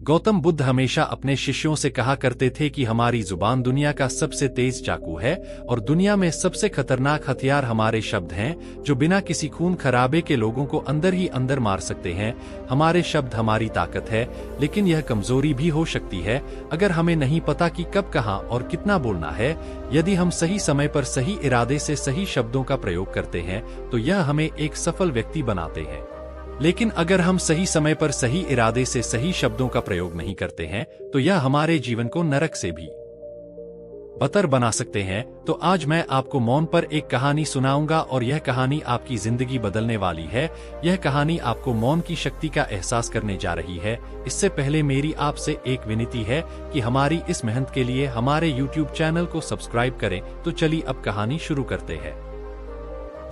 गौतम बुद्ध हमेशा अपने शिष्यों से कहा करते थे कि हमारी जुबान दुनिया का सबसे तेज चाकू है और दुनिया में सबसे खतरनाक हथियार हमारे शब्द हैं, जो बिना किसी खून खराबे के लोगों को अंदर ही अंदर मार सकते हैं। हमारे शब्द हमारी ताकत है, लेकिन यह कमजोरी भी हो सकती है अगर हमें नहीं पता कि कब, कहां और कितना बोलना है। यदि हम सही समय पर सही इरादे से सही शब्दों का प्रयोग करते हैं तो यह हमें एक सफल व्यक्ति बनाते हैं। लेकिन अगर हम सही समय पर सही इरादे से सही शब्दों का प्रयोग नहीं करते हैं तो यह हमारे जीवन को नरक से भी बदतर बना सकते हैं। तो आज मैं आपको मौन पर एक कहानी सुनाऊंगा और यह कहानी आपकी जिंदगी बदलने वाली है। यह कहानी आपको मौन की शक्ति का एहसास करने जा रही है। इससे पहले मेरी आपसे एक विनती है कि हमारी इस मेहनत के लिए हमारे YouTube चैनल को सब्सक्राइब करें। तो चलिए अब कहानी शुरू करते हैं।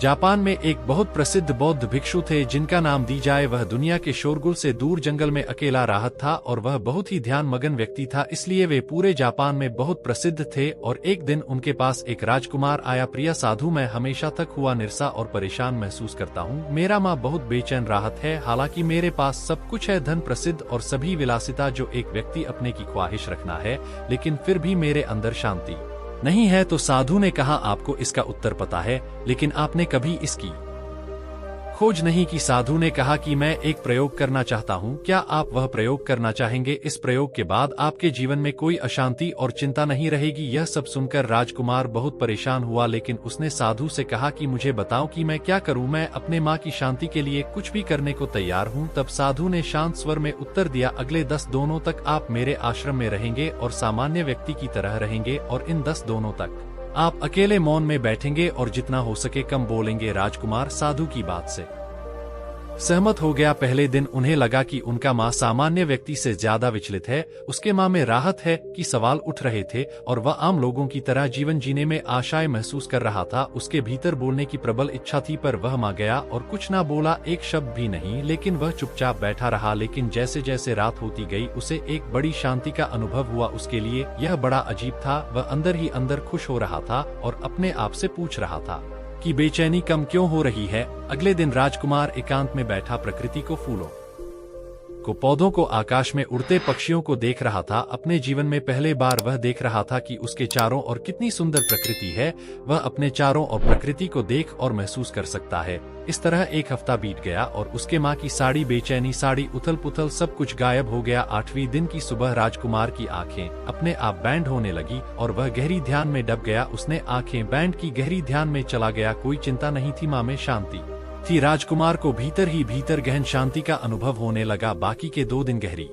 जापान में एक बहुत प्रसिद्ध बौद्ध भिक्षु थे जिनका नाम दी जाए। वह दुनिया के शोरगुल से दूर जंगल में अकेला राहत था और वह बहुत ही ध्यान मगन व्यक्ति था, इसलिए वे पूरे जापान में बहुत प्रसिद्ध थे। और एक दिन उनके पास एक राजकुमार आया। प्रिय साधु, मैं हमेशा तक हुआ निरसा और परेशान महसूस करता हूँ। मेरा माँ बहुत बेचैन राहत है। हालांकि मेरे पास सब कुछ है, धन, प्रसिद्ध और सभी विलासिता जो एक व्यक्ति अपने की ख्वाहिश रखना है, लेकिन फिर भी मेरे अंदर शांति नहीं है। तो साधु ने कहा, आपको इसका उत्तर पता है, लेकिन आपने कभी इसकी खोज नहीं की। साधु ने कहा कि मैं एक प्रयोग करना चाहता हूँ, क्या आप वह प्रयोग करना चाहेंगे? इस प्रयोग के बाद आपके जीवन में कोई अशांति और चिंता नहीं रहेगी। यह सब सुनकर राजकुमार बहुत परेशान हुआ, लेकिन उसने साधु से कहा कि मुझे बताओ कि मैं क्या करूँ, मैं अपने माँ की शांति के लिए कुछ भी करने को तैयार हूँ। तब साधु ने शांत स्वर में उत्तर दिया, अगले 10 दिनों तक आप मेरे आश्रम में रहेंगे और सामान्य व्यक्ति की तरह रहेंगे, और इन 10 दिनों तक आप अकेले मौन में बैठेंगे और जितना हो सके कम बोलेंगे। राजकुमार साधु की बात से सहमत हो गया। पहले दिन उन्हें लगा कि उनका माँ सामान्य व्यक्ति से ज्यादा विचलित है। उसके माँ में राहत है कि सवाल उठ रहे थे और वह आम लोगों की तरह जीवन जीने में आशाएं महसूस कर रहा था। उसके भीतर बोलने की प्रबल इच्छा थी, पर वह माँ गया और कुछ ना बोला, एक शब्द भी नहीं, लेकिन वह चुपचाप बैठा रहा। लेकिन जैसे जैसे रात होती गई उसे एक बड़ी शांति का अनुभव हुआ। उसके लिए यह बड़ा अजीब था। वह अंदर ही अंदर खुश हो रहा था और अपने आप से पूछ रहा था कि बेचैनी कम क्यों हो रही है। अगले दिन राजकुमार एकांत में बैठा प्रकृति को, फूलों को, पौधों को, आकाश में उड़ते पक्षियों को देख रहा था। अपने जीवन में पहले बार वह देख रहा था कि उसके चारों ओर कितनी सुंदर प्रकृति है। वह अपने चारों ओर प्रकृति को देख और महसूस कर सकता है। इस तरह एक हफ्ता बीत गया और उसके माँ की साड़ी, बेचैनी, साड़ी, उथल पुथल, सब कुछ गायब हो गया। 8वें दिन की सुबह राजकुमार की आंखें अपने आप बैंड होने लगी और वह गहरी ध्यान में डूब गया। उसने आंखें बैंड की, गहरी ध्यान में चला गया। कोई चिंता नहीं थी, माँ में शांति थी। राजकुमार को भीतर ही भीतर गहन शांति का अनुभव होने लगा। बाकी के 2 दिन गहरी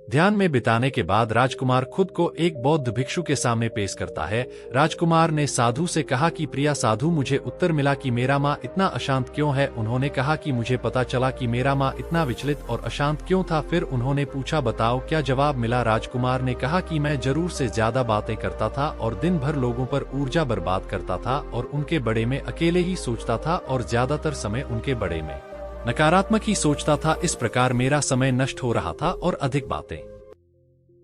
ध्यान में बिताने के बाद राजकुमार खुद को एक बौद्ध भिक्षु के सामने पेश करता है। राजकुमार ने साधु से कहा कि प्रिया साधु, मुझे उत्तर मिला कि मेरा माँ इतना अशांत क्यों है। उन्होंने कहा कि मुझे पता चला कि मेरा माँ इतना विचलित और अशांत क्यों था। फिर उन्होंने पूछा, बताओ क्या जवाब मिला? राजकुमार ने कहा कि मैं जरूर से ज्यादा बातें करता था और दिन भर लोगों पर ऊर्जा बर्बाद करता था और उनके बड़े में अकेले ही सोचता था और ज्यादातर समय उनके बड़े में नकारात्मक ही सोचता था। इस प्रकार मेरा समय नष्ट हो रहा था और अधिक बातें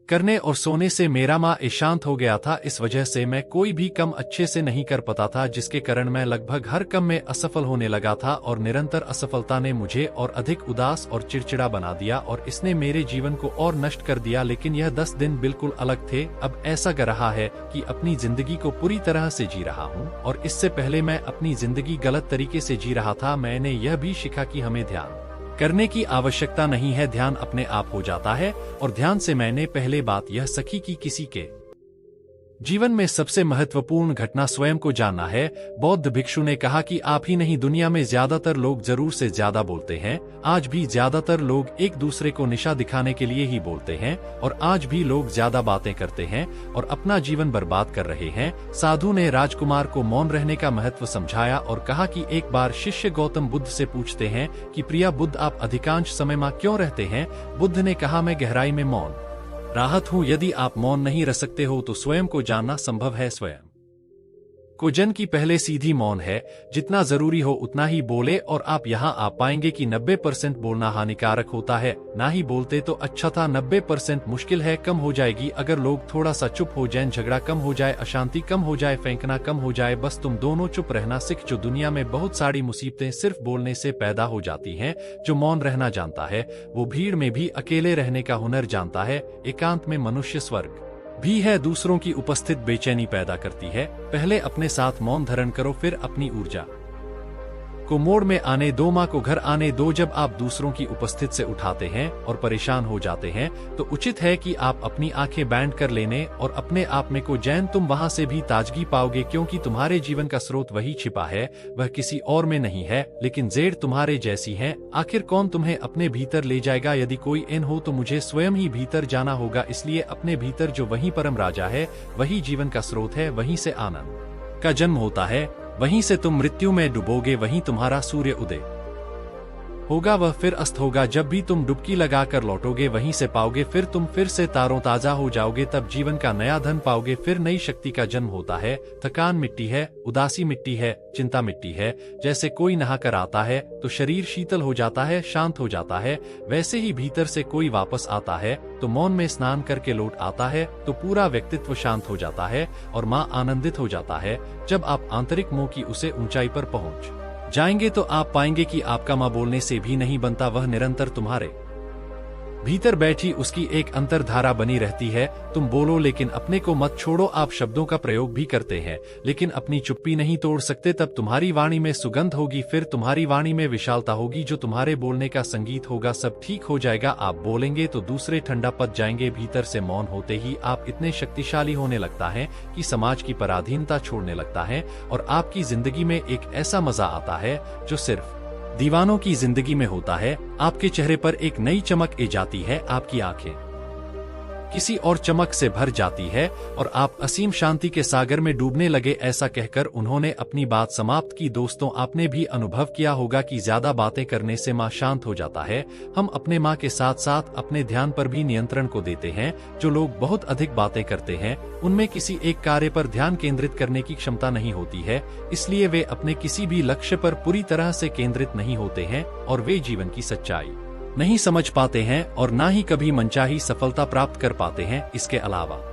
करने और सोने से मेरा माँ शांत हो गया था। इस वजह से मैं कोई भी काम अच्छे से नहीं कर पाता था, जिसके कारण मैं लगभग हर काम में असफल होने लगा था और निरंतर असफलता ने मुझे और अधिक उदास और चिड़चिड़ा बना दिया और इसने मेरे जीवन को और नष्ट कर दिया। लेकिन यह 10 दिन बिल्कुल अलग थे। अब ऐसा कर रहा है कि अपनी जिंदगी को पूरी तरह से जी रहा हूँ और इससे पहले मैं अपनी जिंदगी गलत तरीके से जी रहा था। मैंने यह भी सीखा कि हमें ध्यान करने की आवश्यकता नहीं है, ध्यान अपने आप हो जाता है। और ध्यान से मैंने पहले बात यह सीखी कि किसी के जीवन में सबसे महत्वपूर्ण घटना स्वयं को जानना है। बौद्ध भिक्षु ने कहा कि आप ही नहीं, दुनिया में ज्यादातर लोग जरूर से ज्यादा बोलते हैं। आज भी ज्यादातर लोग एक दूसरे को निशा दिखाने के लिए ही बोलते हैं और आज भी लोग ज्यादा बातें करते हैं और अपना जीवन बर्बाद कर रहे हैं। साधु ने राजकुमार को मौन रहने का महत्व समझाया और कहा कि एक बार शिष्य गौतम बुद्ध से पूछते हैं कि प्रिया बुद्ध, आप अधिकांश समय में क्यों रहते हैं? बुद्ध ने कहा, मैं गहराई में मौन राहत हूँ। यदि आप मौन नहीं रह सकते हो तो स्वयं को जानना संभव है। स्वयं कोजन की पहले सीधी मौन है, जितना जरूरी हो उतना ही बोले। और आप यहाँ आप पाएंगे कि 90% बोलना हानिकारक होता है, ना ही बोलते तो अच्छा था। 90% मुश्किल है, कम हो जाएगी अगर लोग थोड़ा सा चुप हो जाएं, झगड़ा कम हो जाए, अशांति कम हो जाए, फेंकना कम हो जाए, बस तुम दोनों चुप रहना सीख। जो दुनिया में बहुत सारी मुसीबतें सिर्फ बोलने से पैदा हो जाती हैं। जो मौन रहना जानता है वो भीड़ में भी अकेले रहने का हुनर जानता है। एकांत में मनुष्य स्वर्ग भी है। दूसरों की उपस्थित बेचैनी पैदा करती है। पहले अपने साथ मौन धारण करो, फिर अपनी ऊर्जा को मोड़ में आने दो, माँ को घर आने दो। जब आप दूसरों की उपस्थित से उठाते हैं और परेशान हो जाते हैं तो उचित है कि आप अपनी आंखें बैंड कर लेने और अपने आप में को जैन तुम वहां से भी ताजगी पाओगे, क्योंकि तुम्हारे जीवन का स्रोत वही छिपा है, वह किसी और में नहीं है, लेकिन जेड़ तुम्हारे जैसी है। आखिर कौन तुम्हें अपने भीतर ले जाएगा? यदि कोई इन हो तो मुझे स्वयं ही भीतर जाना होगा। इसलिए अपने भीतर जो वही परम राजा है, वही जीवन का स्रोत है, वहीं से आनंद का जन्म होता है, वहीं से तुम मृत्यु में डूबोगे, वहीं तुम्हारा सूर्य उदय होगा, वह फिर अस्त होगा। जब भी तुम डुबकी लगाकर लौटोगे वहीं से पाओगे, फिर तुम फिर से ताजा हो जाओगे, तब जीवन का नया धन पाओगे, फिर नई शक्ति का जन्म होता है। थकान मिट्टी है, उदासी मिट्टी है, चिंता मिट्टी है। जैसे कोई नहाकर आता है तो शरीर शीतल हो जाता है, शांत हो जाता है, वैसे ही भीतर से कोई वापस आता है तो मौन में स्नान करके लौट आता है तो पूरा व्यक्तित्व शांत हो जाता है और माँ आनंदित हो जाता है। जब आप आंतरिक मोह की उसे ऊंचाई पर पहुंच जाएंगे तो आप पाएंगे कि आपका माँ बोलने से भी नहीं बनता, वह निरंतर तुम्हारे भीतर बैठी उसकी एक अंतर्धारा बनी रहती है। तुम बोलो लेकिन अपने को मत छोड़ो। आप शब्दों का प्रयोग भी करते हैं लेकिन अपनी चुप्पी नहीं तोड़ सकते। तब तुम्हारी वाणी में सुगंध होगी, फिर तुम्हारी वाणी में विशालता होगी, जो तुम्हारे बोलने का संगीत होगा। सब ठीक हो जाएगा। आप बोलेंगे तो दूसरे ठंडा पद जाएंगे। भीतर से मौन होते ही आप इतने शक्तिशाली होने लगता है कि समाज की पराधीनता छोड़ने लगता है और आपकी जिंदगी में एक ऐसा मजा आता है जो सिर्फ दीवानों की जिंदगी में होता है। आपके चेहरे पर एक नई चमक आ जाती है, आपकी आंखें किसी और चमक से भर जाती है और आप असीम शांति के सागर में डूबने लगे। ऐसा कहकर उन्होंने अपनी बात समाप्त की। दोस्तों, आपने भी अनुभव किया होगा कि ज्यादा बातें करने से माँ शांत हो जाता है। हम अपने माँ के साथ साथ अपने ध्यान पर भी नियंत्रण को देते हैं। जो लोग बहुत अधिक बातें करते हैं उनमें किसी एक कार्य पर ध्यान केंद्रित करने की क्षमता नहीं होती है, इसलिए वे अपने किसी भी लक्ष्य पर पूरी तरह से केंद्रित नहीं होते हैं और वे जीवन की सच्चाई नहीं समझ पाते हैं और ना ही कभी मनचाही सफलता प्राप्त कर पाते हैं। इसके अलावा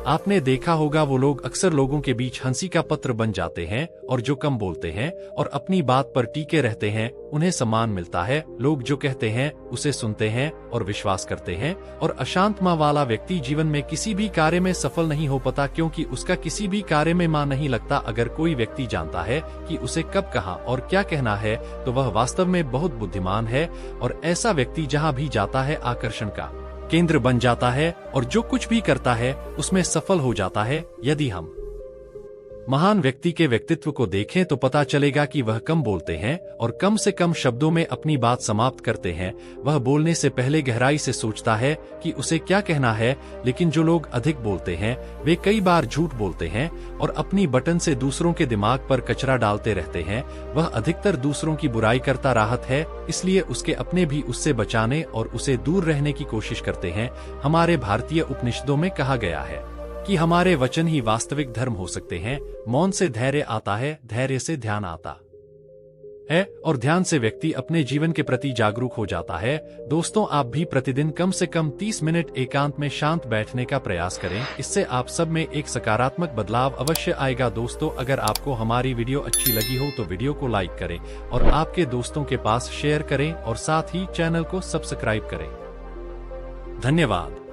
आपने देखा होगा वो लोग अक्सर लोगों के बीच हंसी का पत्र बन जाते हैं और जो कम बोलते हैं और अपनी बात पर टिके रहते हैं उन्हें सम्मान मिलता है। लोग जो कहते हैं उसे सुनते हैं और विश्वास करते हैं। और अशांत माँ वाला व्यक्ति जीवन में किसी भी कार्य में सफल नहीं हो पाता, क्योंकि उसका किसी भी कार्य में माँ नहीं लगता। अगर कोई व्यक्ति जानता है कि उसे कब कहाँ और क्या कहना है तो वह वास्तव में बहुत बुद्धिमान है और ऐसा व्यक्ति जहाँ भी जाता है आकर्षण का केंद्र बन जाता है और जो कुछ भी करता है उसमें सफल हो जाता है। यदि हम महान व्यक्ति के व्यक्तित्व को देखें तो पता चलेगा कि वह कम बोलते हैं और कम से कम शब्दों में अपनी बात समाप्त करते हैं। वह बोलने से पहले गहराई से सोचता है कि उसे क्या कहना है। लेकिन जो लोग अधिक बोलते हैं वे कई बार झूठ बोलते हैं और अपनी बटन से दूसरों के दिमाग पर कचरा डालते रहते हैं। वह अधिकतर दूसरों की बुराई करता राहत है, इसलिए उसके अपने भी उससे बचाने और उसे दूर रहने की कोशिश करते हैं। हमारे भारतीय उपनिषदों में कहा गया है कि हमारे वचन ही वास्तविक धर्म हो सकते हैं। मौन से धैर्य आता है, धैर्य से ध्यान आता है और ध्यान से व्यक्ति अपने जीवन के प्रति जागरूक हो जाता है। दोस्तों, आप भी प्रतिदिन कम से कम 30 मिनट एकांत में शांत बैठने का प्रयास करें। इससे आप सब में एक सकारात्मक बदलाव अवश्य आएगा। दोस्तों, अगर आपको हमारी वीडियो अच्छी लगी हो तो वीडियो को लाइक करें और आपके दोस्तों के पास शेयर करें और साथ ही चैनल को सब्सक्राइब करें। धन्यवाद।